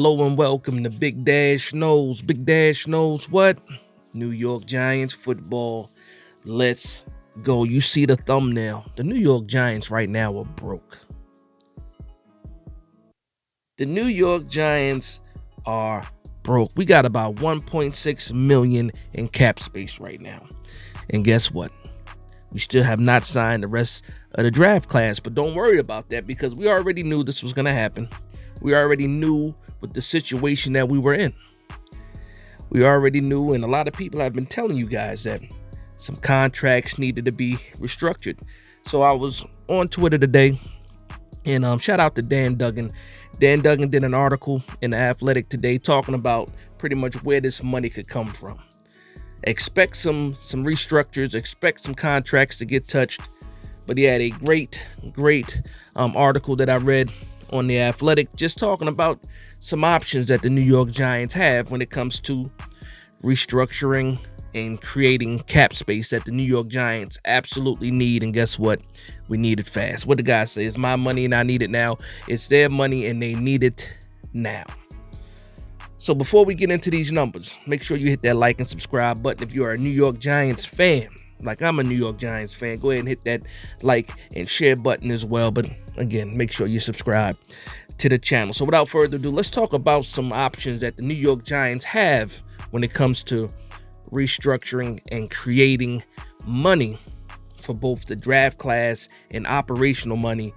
Hello and welcome to Big Dash Knows. Big Dash knows what? New York Giants football. Let's go. You see the thumbnail. The New York Giants right now are broke. The New York Giants are broke. We got about 1.6 million in cap space right now. And guess what? We still have not signed the rest of the draft class, but don't worry about that because we already knew this was going to happen. We already knew with the situation that we were in. We already knew, and a lot of people have been telling you guys that some contracts needed to be restructured. So I was on Twitter today, and shout out to Dan Duggan. Dan Duggan did an article in The Athletic today talking about pretty much where this money could come from. Expect some restructures, expect some contracts to get touched. But he had a great article that I read on The Athletic, just talking about some options that the New York Giants have when it comes to restructuring and creating cap space that the New York Giants absolutely need. And guess what? We need it fast. What the guy says, it's my money and I need it now. It's their money and they need it now. So before we get into these numbers, make sure you hit that like and subscribe button if you are a New York Giants fan. Like I'm a New York Giants fan. Go ahead and hit that like and share button as well. But again, make sure you subscribe to the channel. So without further ado, let's talk about some options that the New York Giants have when it comes to restructuring and creating money for both the draft class and operational money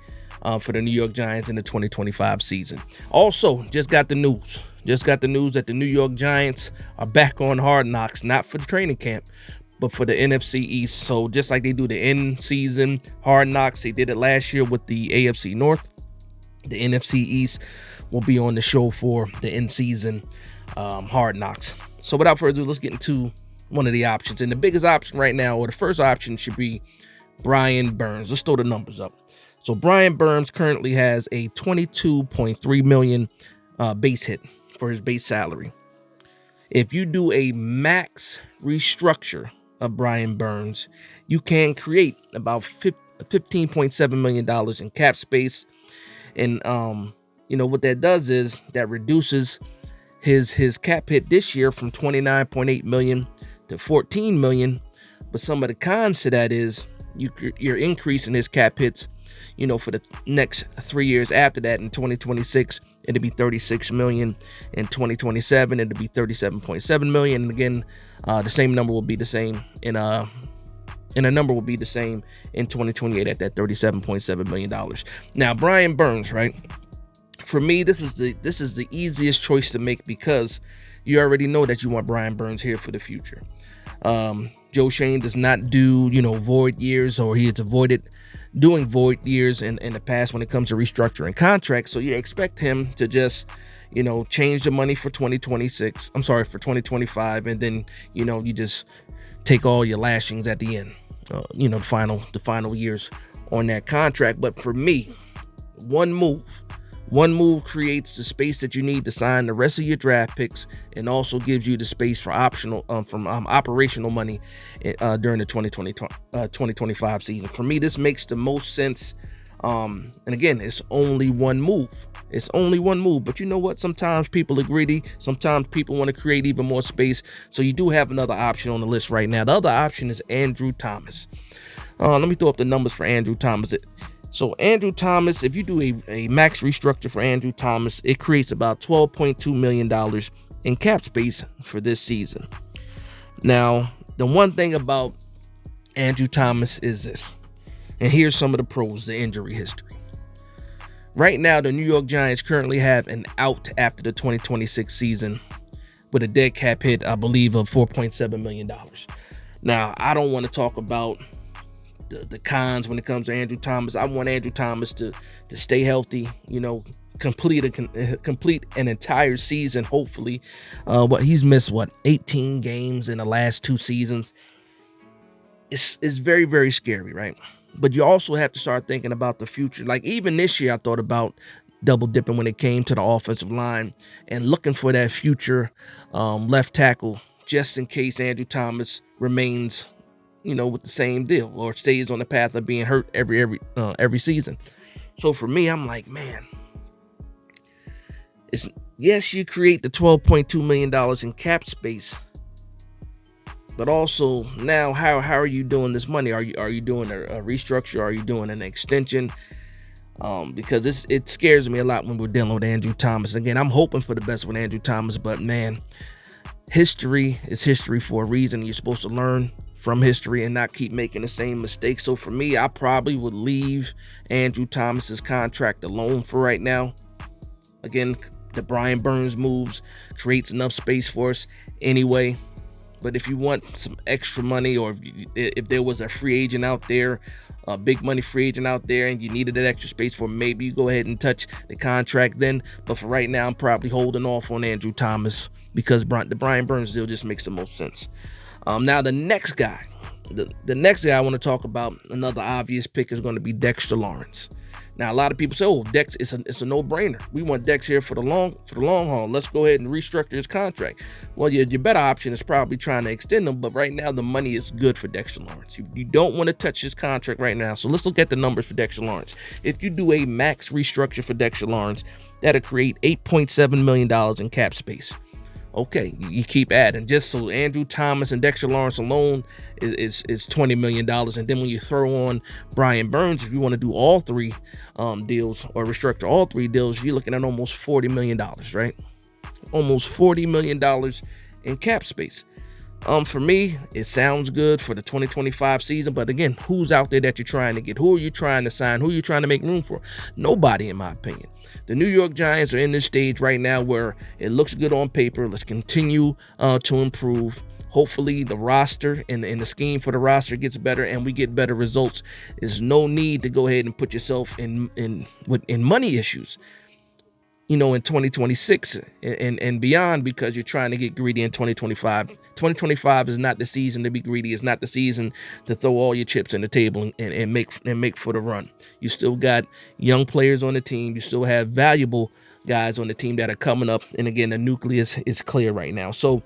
for the New York Giants in the 2025 season. Also, just got the news that the New York Giants are back on Hard Knocks, not for the training camp, but for the NFC East. So just like they do the in-season Hard Knocks, they did it last year with the AFC North. The NFC East will be on the show for the in-season Hard Knocks. So without further ado, let's get into one of the options. And the biggest option right now, or the first option, should be Brian Burns. Let's throw the numbers up. So Brian Burns currently has a $22.3 million base hit for his base salary. If you do a max restructure of Brian Burns, you can create about $15.7 million in cap space. And what that does is that reduces his cap hit this year from $29.8 million to $14 million. But some of the cons to that is you're increasing his cap hits, for the next 3 years after that. In 2026, it'll be $36 million. In 2027, it'll be $37.7 million. And again, the same number will be the same in a number will be the same in 2028 at that $37.7 million. Now, Brian Burns, right? For me, this is the easiest choice to make because you already know that you want Brian Burns here for the future. Joe Schoen does not do, void years, or he has avoided doing void years in the past when it comes to restructuring contracts. So you expect him to just, change the money for 2025. And then, you just take all your lashings at the end, the final years on that contract. But for me, one move creates the space that you need to sign the rest of your draft picks, and also gives you the space for operational money during the 2025 season. For me, this makes the most sense. And again, it's only one move. But you know what? Sometimes people are greedy. Sometimes people want to create even more space. So you do have another option on the list right now. The other option is Andrew Thomas. Let me throw up the numbers for Andrew Thomas. So Andrew Thomas, if you do a max restructure for Andrew Thomas, it creates about $12.2 million in cap space for this season. Now, the one thing about Andrew Thomas is this, and here's some of the pros, the injury history. Right now, the New York Giants currently have an out after the 2026 season with a dead cap hit, I believe, of $4.7 million. Now, I don't want to talk about the cons when it comes to Andrew Thomas. I want Andrew Thomas to stay healthy, complete an entire season, hopefully. But he's missed 18 games in the last 2 seasons. It's very, very scary, right? But you also have to start thinking about the future. Like even this year, I thought about double dipping when it came to the offensive line and looking for that future left tackle, just in case Andrew Thomas remains with the same deal or stays on the path of being hurt every season. So for me, I'm like, man, Yes, you create the $12.2 million in cap space, but also now how are you doing this money? Are you doing a restructure? Are you doing an extension? Because it scares me a lot when we're dealing with Andrew Thomas. Again, I'm hoping for the best with Andrew Thomas, but man, history is history for a reason. You're supposed to learn from history and not keep making the same mistakes. So for me, I probably would leave Andrew Thomas's contract alone for right now. Again, the Brian Burns moves creates enough space for us anyway. But if you want some extra money, or if there was a free agent out there, a big money free agent out there, and you needed that extra space for, maybe you go ahead and touch the contract then. But for right now, I'm probably holding off on Andrew Thomas because the Brian Burns deal just makes the most sense. Now the next guy, the next guy I want to talk about, another obvious pick, is going to be Dexter Lawrence. Now a lot of people say, "Oh, Dex, it's a no-brainer. We want Dex here for the long haul. Let's go ahead and restructure his contract." Well, your better option is probably trying to extend him, but right now the money is good for Dexter Lawrence. You don't want to touch his contract right now. So let's look at the numbers for Dexter Lawrence. If you do a max restructure for Dexter Lawrence, that'll create $8.7 million in cap space. Okay, you keep adding. Just so Andrew Thomas and Dexter Lawrence alone is $20 million. And then when you throw on Brian Burns, if you want to do all three deals or restructure all three deals, you're looking at almost $40 million, right? Almost $40 million in cap space. For me, it sounds good for the 2025 season. But again, who's out there that you're trying to get? Who are you trying to sign? Who are you trying to make room for? Nobody, in my opinion. The New York Giants are in this stage right now where it looks good on paper. Let's continue to improve. Hopefully the roster and the scheme for the roster gets better and we get better results. There's no need to go ahead and put yourself in money issues, in 2026 and beyond, because you're trying to get greedy in 2025. 2025 is not the season to be greedy. It's not the season to throw all your chips on the table and make for the run. You still got young players on the team. You still have valuable guys on the team that are coming up. And again, the nucleus is clear right now. So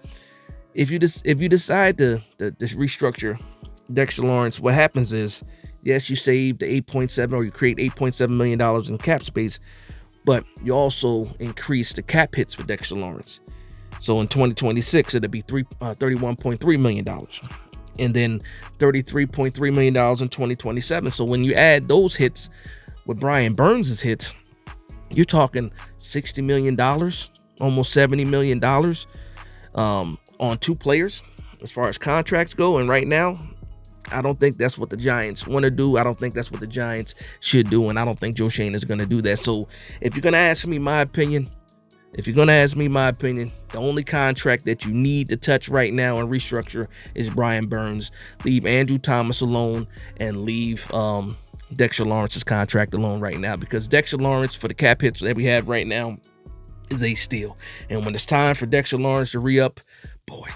if you decide to restructure Dexter Lawrence, what happens is, yes, you save the 8.7, or you create $8.7 million in cap space, but you also increase the cap hits for Dexter Lawrence. So in 2026, it'll be $31.3 million. And then $33.3 million in 2027. So when you add those hits with Brian Burns' hits, you're talking $60 million, almost $70 million on two players as far as contracts go. And right now, I don't think that's what the Giants want to do. I don't think that's what the Giants should do. And I don't think Joe Schoen is going to do that. So if you're going to ask me my opinion, the only contract that you need to touch right now and restructure is Brian Burns. Leave Andrew Thomas alone and leave Dexter Lawrence's contract alone right now, because Dexter Lawrence, for the cap hits that we have right now, is a steal. And when it's time for Dexter Lawrence to re-up, boy,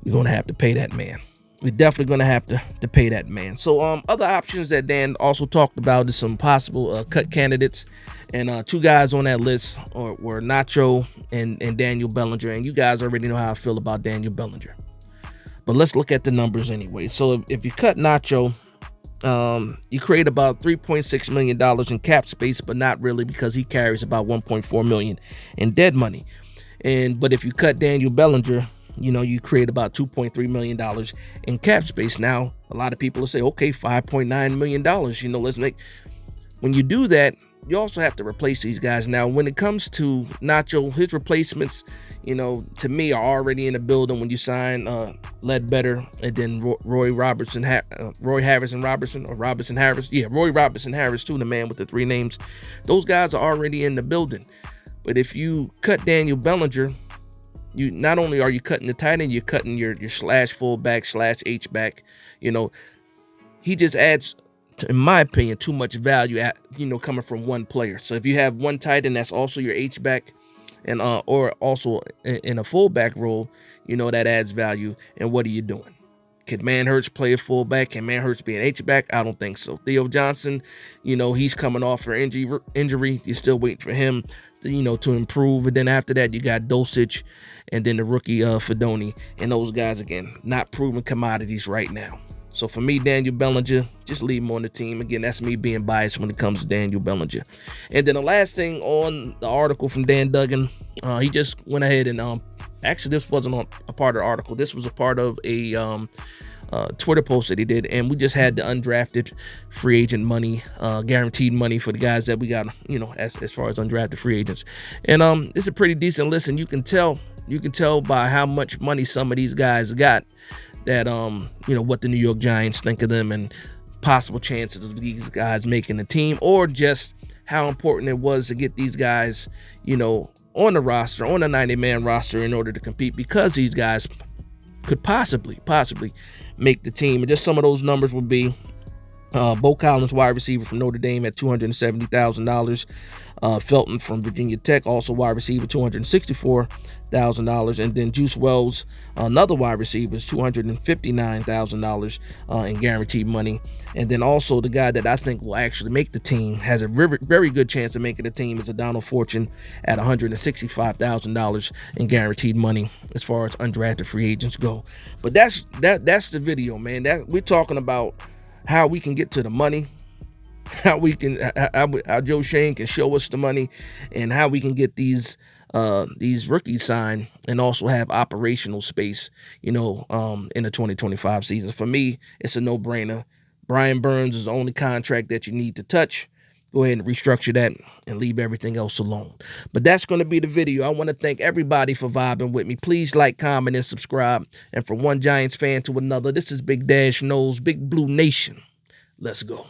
we're going to have to pay that man. We're definitely going to have to pay that man. So other options that Dan also talked about is some possible cut candidates. And two guys on that list were Nacho and Daniel Bellinger. And you guys already know how I feel about Daniel Bellinger. But let's look at the numbers anyway. So if you cut Nacho, you create about $3.6 million in cap space, but not really, because he carries about $1.4 million in dead money. But if you cut Daniel Bellinger, you create about $2.3 million in cap space. Now, a lot of people will say, okay, $5.9 million. Let's make. When you do that, you also have to replace these guys. Now, when it comes to Nacho, his replacements, to me, are already in the building when you sign Ledbetter and then Roy Harris, too, the man with the three names. Those guys are already in the building. But if you cut Daniel Bellinger, you not only are you cutting the tight end, you're cutting your slash fullback slash H-back. He just adds, in my opinion, too much value coming from one player. So if you have one tight end that's also your H-back and or also in a fullback role, that adds value. And what are you doing? Can Manhurts play a fullback? Can Manhurts be an H-back? I don't think so. Theo Johnson, he's coming off an injury. You're still waiting for him to improve. And then after that, you got Dosich and then the rookie Fedoni. And those guys, again, not proven commodities right now. So for me, Daniel Bellinger, just leave him on the team. Again, that's me being biased when it comes to Daniel Bellinger. And then the last thing on the article from Dan Duggan, he just went ahead and actually this wasn't a part of the article. This was a part of a Twitter post that he did, and we just had the undrafted free agent money, guaranteed money for the guys that we got, as far as undrafted free agents. And it's a pretty decent list, and you can tell by how much money some of these guys got that what the New York Giants think of them and possible chances of these guys making the team, or just how important it was to get these guys, on the roster, on a 90-man roster in order to compete, because these guys could possibly make the team. And just some of those numbers would be Bo Collins, wide receiver from Notre Dame, at $270,000. Felton from Virginia Tech, also wide receiver, $264,000. And then Juice Wells, another wide receiver, is $259,000 in guaranteed money. And then also the guy that I think will actually make the team, has a very, very good chance of making the team, is a Donald Fortune at $165,000 in guaranteed money as far as undrafted free agents go. But that's the video, man. That we're talking about how we can get to the money, how Joe Shane can show us the money, and how we can get these rookies signed and also have operational space, in the 2025 season. For me, it's a no-brainer. Brian Burns is the only contract that you need to touch. Go ahead and restructure that and leave everything else alone. But that's going to be the video. I want to thank everybody for vibing with me. Please like, comment, and subscribe. And from one Giants fan to another, this is Big Dash Knows, Big Blue Nation. Let's go.